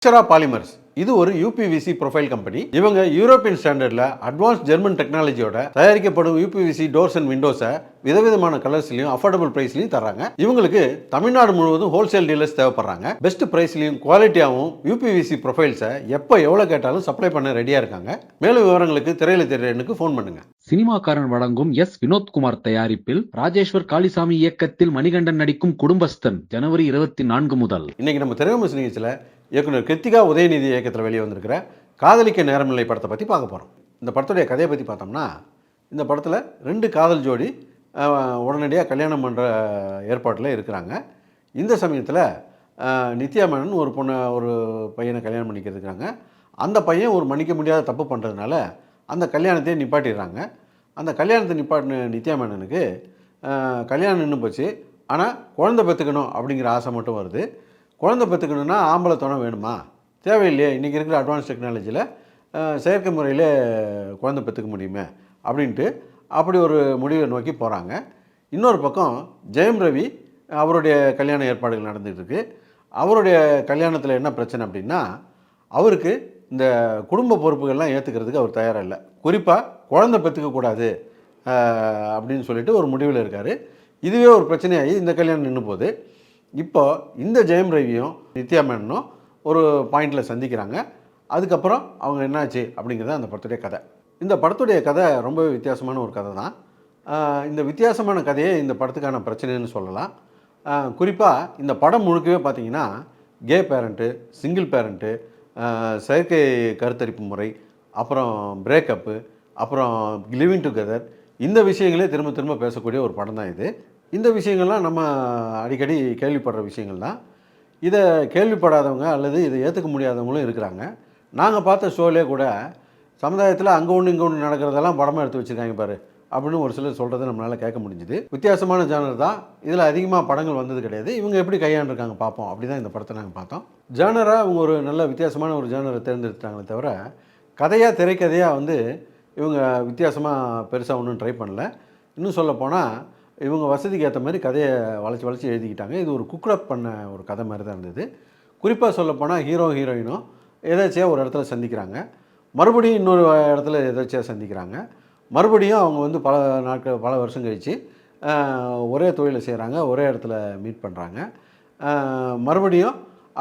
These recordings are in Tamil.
அக்ஷரா பாலிமர்ஸ் இது ஒரு யூபிவிசி ப்ரொஃபைல் கம்பெனி. இவங்க யூரோப்பியன் ஸ்டாண்டர்ட்ல அட்வான்ஸ் ஜெர்மன் டெக்னாலஜியோட தயாரிக்கப்படும் யூபிவிசி டோர்ஸ் அண்ட் விண்டோஸை விதவிதமான கலர்ஸ்லையும் அஃபோர்டபுள் பிரைஸ்லையும் தராங்க. இவங்களுக்கு தமிழ்நாடு முழுவதும் ஹோல்சேல் டீலர்ஸ் தேவைப்படுறாங்க. பெஸ்ட் பிரைஸ்லையும் குவாலிட்டியாகவும் யூபிவிசி ப்ரொஃபைல்ஸை எப்போ எவ்வளோ கேட்டாலும் சப்ளை பண்ண ரெடியாக இருக்காங்க. மேலும் விவரங்களுக்கு திரையில தெரிய எண்ணுக்கு ஃபோன் பண்ணுங்க. சினிமாக்காரன் வழங்கும் எஸ் வினோத்குமார் தயாரிப்பில் ராஜேஸ்வர் காளிசாமி இயக்கத்தில் மணிகண்டன் நடிக்கும் குடும்பஸ்தன் ஜனவரி 24 முதல். இன்னைக்கு நம்ம திரைவிமர்சன நிகழ்ச்சியில் இயக்குனர் கிருத்திகா உதயநிதி இயக்கத்தில் வெளியே வந்திருக்கிற காதலிக்க நேரமில்லை படத்தை பற்றி பார்க்க போகிறோம். இந்த படத்துடைய கதையை பற்றி பார்த்தோம்னா, இந்த படத்தில் 2 காதல் ஜோடி உடனடியாக கல்யாணம் பண்ணுற ஏற்பாட்டில் இருக்கிறாங்க. இந்த சமயத்தில் நித்யா மேனன் ஒரு பையனை கல்யாணம் பண்ணிக்கிறதுக்காங்க. அந்த பையன் ஒரு மன்னிக்க முடியாத தப்பு பண்ணுறதுனால அந்த கல்யாணத்தையே நிப்பாட்டிடுறாங்க. அந்த கல்யாணத்தை நிப்பாட்டின நித்யா மேனனுக்கு கல்யாணம் நின்று போச்சு. ஆனால் குழந்தை பெற்றுக்கணும் அப்படிங்கிற ஆசை மட்டும் வருது. குழந்தை பெற்றுக்கணுன்னா ஆம்பளை துணை வேணுமா? தேவையில்லையே. இன்றைக்கி இருக்கிற அட்வான்ஸ் டெக்னாலஜியில் செயற்கை முறையில் குழந்தை பெற்றுக்க முடியுமே அப்படின்ட்டு அப்படி ஒரு முடிவை நோக்கி போகிறாங்க. இன்னொரு பக்கம் ஜெயம் ரவி அவருடைய கல்யாண ஏற்பாடுகள் நடந்துகிட்டு இருக்குது. அவருடைய கல்யாணத்தில் என்ன பிரச்சனை அப்படின்னா, அவருக்கு இந்த குடும்ப பொறுப்புகள்லாம் ஏற்றுக்கிறதுக்கு அவர் தயாராக இல்லை. குறிப்பாக குழந்தை பெற்றுக்கக்கூடாது அப்படின்னு சொல்லிட்டு ஒரு முடிவில் இருக்கார். இதுவே ஒரு பிரச்சனையாகி இந்த கல்யாணம் நின்று போகுது. இப்போ இந்த ஜெயம் ரவியும் நித்யா மேனனும் ஒரு பாயிண்டில் சந்திக்கிறாங்க. அதுக்கப்புறம் அவங்க என்னாச்சு அப்படிங்கிறது அந்த படத்துடைய கதை. இந்த படத்துடைய கதை ரொம்ப வித்தியாசமான ஒரு கதை தான். இந்த வித்தியாசமான கதையே இந்த படத்துக்கான பிரச்சனைன்னு சொல்லலாம். குறிப்பாக இந்த படம் முழுக்கவே பார்த்திங்கன்னா கே பேரண்ட்டு, சிங்கிள் பேரண்ட்டு, செயற்கை கருத்தரிப்பு முறை, அப்புறம் பிரேக்கப்பு, அப்புறம் லிவிங் டுகெதர், இந்த விஷயங்களே திரும்ப திரும்ப பேசக்கூடிய ஒரு படம் தான் இது. இந்த விஷயங்கள்லாம் நம்ம அடிக்கடி கேள்விப்படுற விஷயங்கள் தான். இதை கேள்விப்படாதவங்க அல்லது இதை ஏற்றுக்க முடியாதவங்களும் இருக்கிறாங்க. நாங்கள் பார்த்த ஷோலே கூட சமுதாயத்தில் அங்கே ஒன்று இங்கே ஒன்று நடக்கிறதெல்லாம் படமாக எடுத்து வச்சுருக்காங்க பாரு அப்படின்னு ஒரு சிலர் சொல்கிறத நம்மளால் கேட்க முடிஞ்சுது. வித்தியாசமான ஜானர் தான். இதில் அதிகமாக படங்கள் வந்தது கிடையாது. இவங்க எப்படி கையாண்டிருக்காங்க பார்ப்போம். அப்படி தான் இந்த படத்தை நாங்கள் பார்த்தோம். ஜானராக அவங்க ஒரு நல்ல வித்தியாசமான ஒரு ஜானரை தேர்ந்தெடுத்துட்டாங்களே தவிர கதையாக திரைக்கதையாக இவங்க வித்தியாசமாக பெருசாக ஒன்றும் ட்ரை பண்ணல. இன்னும் சொல்லப்போனால் இவங்க வசதிக்கு ஏற்ற மாதிரி கதையை வளைச்சி எழுதிக்கிட்டாங்க. இது ஒரு குக்அப் பண்ண ஒரு கதை மாதிரி தான் இருந்தது. குறிப்பாக சொல்லப்போனால் ஹீரோயினும் எதாச்சியாக ஒரு இடத்துல சந்திக்கிறாங்க. மறுபடியும் இன்னொரு இடத்துல எதாச்சியாக சந்திக்கிறாங்க. மறுபடியும் அவங்க பல வருஷம் கழித்து ஒரே தொழிலை செய்கிறாங்க. ஒரே இடத்துல மீட் பண்ணுறாங்க. மறுபடியும்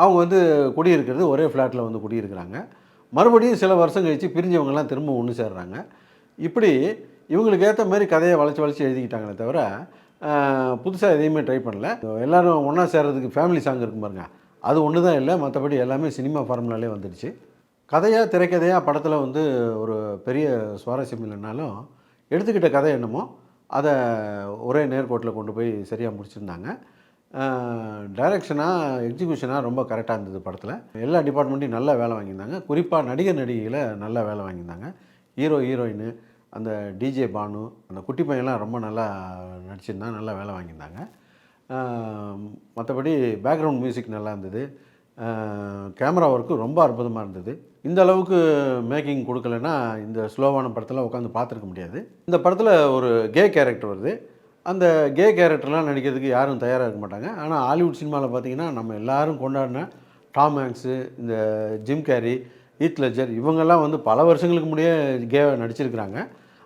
அவங்க குடியிருக்கிறது ஒரே ஃப்ளாட்டில் குடியிருக்கிறாங்க. மறுபடியும் சில வருஷம் கழித்து பிரிஞ்சவங்கெல்லாம் திரும்ப ஒன்று சேர்றாங்க. இப்படி இவங்களுக்கு ஏற்ற மாதிரி கதையை வளைச்சி எழுதிக்கிட்டாங்களே தவிர புதுசாக எதையுமே ட்ரை பண்ணல. எல்லோரும் ஒன்றா சேர்றதுக்கு ஃபேமிலி சாங் இருக்கும் பாருங்க, அது ஒன்று தான் இல்லை. மற்றபடி எல்லாமே சினிமா ஃபார்முலாலே வந்துடுச்சு. கதையாக திரைக்கதையாக படத்தில் ஒரு பெரிய சுவாரஸ்யம் இல்லைனாலும் எடுத்துக்கிட்ட கதை என்னமோ அதை ஒரே நேர்கோட்டில் கொண்டு போய் சரியாக முடிச்சிருந்தாங்க. டைரக்ஷனாக எக்ஸிக்யூஷனாக ரொம்ப கரெக்டாக இருந்தது. படத்தில் எல்லா டிபார்ட்மெண்ட்டையும் நல்லா வேலை வாங்கியிருந்தாங்க. குறிப்பாக நடிகர் நடிகைகளை நல்லா வேலை வாங்கியிருந்தாங்க. ஹீரோயின், அந்த டிஜே பானு, அந்த குட்டி பையன்லாம் ரொம்ப நல்லா நடிச்சிருந்தாங்க, நல்லா வேலை வாங்கியிருந்தாங்க. மற்றபடி பேக்ரவுண்ட் மியூசிக் நல்லா இருந்தது. கேமரா ஒர்க்கு ரொம்ப அற்புதமாக இருந்தது. இந்த அளவுக்கு மேக்கிங் கொடுக்கலன்னா இந்த ஸ்லோவான படத்தில் உட்காந்து பார்த்துருக்க முடியாது. இந்த படத்தில் ஒரு கே கேரக்டர் வருது. அந்த கே கேரக்டர்லாம் நடிக்கிறதுக்கு யாரும் தயாராக இருக்க மாட்டாங்க. ஆனால் ஹாலிவுட் சினிமாவில் பார்த்திங்கன்னா நம்ம எல்லோரும் கொண்டாடின டாம் ஹாங்க்ஸு, இந்த ஜிம் கேரி, ஹீத் லெட்ஜர் இவங்கெல்லாம் பல வருஷங்களுக்கு முன்னே கேவை நடிச்சிருக்கிறாங்க.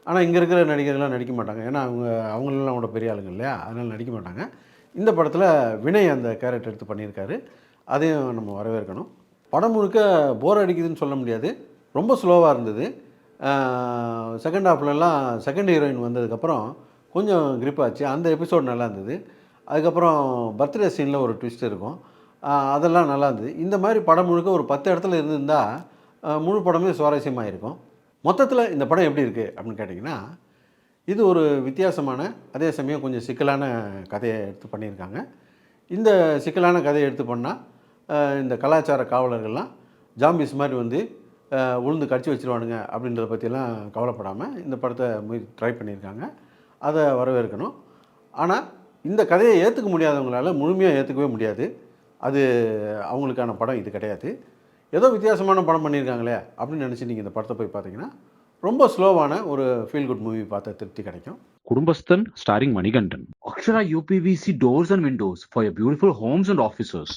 ஆனால் இங்கே இருக்கிற நடிகர்கள்லாம் நடிக்க மாட்டாங்க. ஏன்னா அவங்களெல்லாம் கூட பெரிய ஆளுங்க இல்லையா, அதனால் நடிக்க மாட்டாங்க. இந்த படத்தில் வினய் அந்த கேரக்டர் எடுத்து பண்ணியிருக்காரு. அதையும் நம்ம வரவேற்கணும். படம் முழுக்க போர் அடிக்குதுன்னு சொல்ல முடியாது. ரொம்ப ஸ்லோவாக இருந்தது. செகண்ட் ஹாஃப்லலாம் செகண்ட் ஹீரோயின் வந்ததுக்கப்புறம் கொஞ்சம் கிரிப் ஆச்சு. அந்த எபிசோட் நல்லா இருந்தது. அதுக்கப்புறம் பர்த்டே சீனில் ஒரு ட்விஸ்ட் இருக்கும், அதெல்லாம் நல்லா இருந்தது. இந்த மாதிரி படம் முழுக்க ஒரு 10 இடத்துல இருந்திருந்தால் முழு படமே சுவாரஸ்யமாக இருக்கும். மொத்தத்தில் இந்த படம் எப்படி இருக்குது அப்படின்னு கேட்டிங்கன்னா, இது ஒரு வித்தியாசமான அதே சமயம் கொஞ்சம் சிக்கலான கதையை எடுத்து பண்ணியிருக்காங்க. இந்த சிக்கலான கதையை எடுத்து பண்ணால் இந்த கலாச்சார காவலர்கள்லாம் ஜாம்பிஸ் மாதிரி உளுந்து கடிச்சு வச்சுருவானுங்க அப்படின்றத பற்றியெல்லாம் கவலைப்படாமல் இந்த படத்தை ட்ரை பண்ணியிருக்காங்க. அதை வரவேற்கணும். ஆனால் இந்த கதையை ஏற்றுக்க முடியாதவங்களால் முழுமையாக ஏற்றுக்கவே முடியாது. அது அவங்களுக்கான படம் இது கிடையாது. ஏதோ வித்தியாசமான படம் பண்ணியிருக்காங்களே அப்படின்னு நினச்சி நீங்கள் இந்த படத்தை போய் பார்த்தீங்கன்னா ரொம்ப ஸ்லோவான ஒரு ஃபீல் குட் மூவி பார்த்த திருப்தி கிடைக்கும். குடும்பஸ்தன் starring Manigandan. Akshara UPVC doors and windows for your beautiful homes and offices.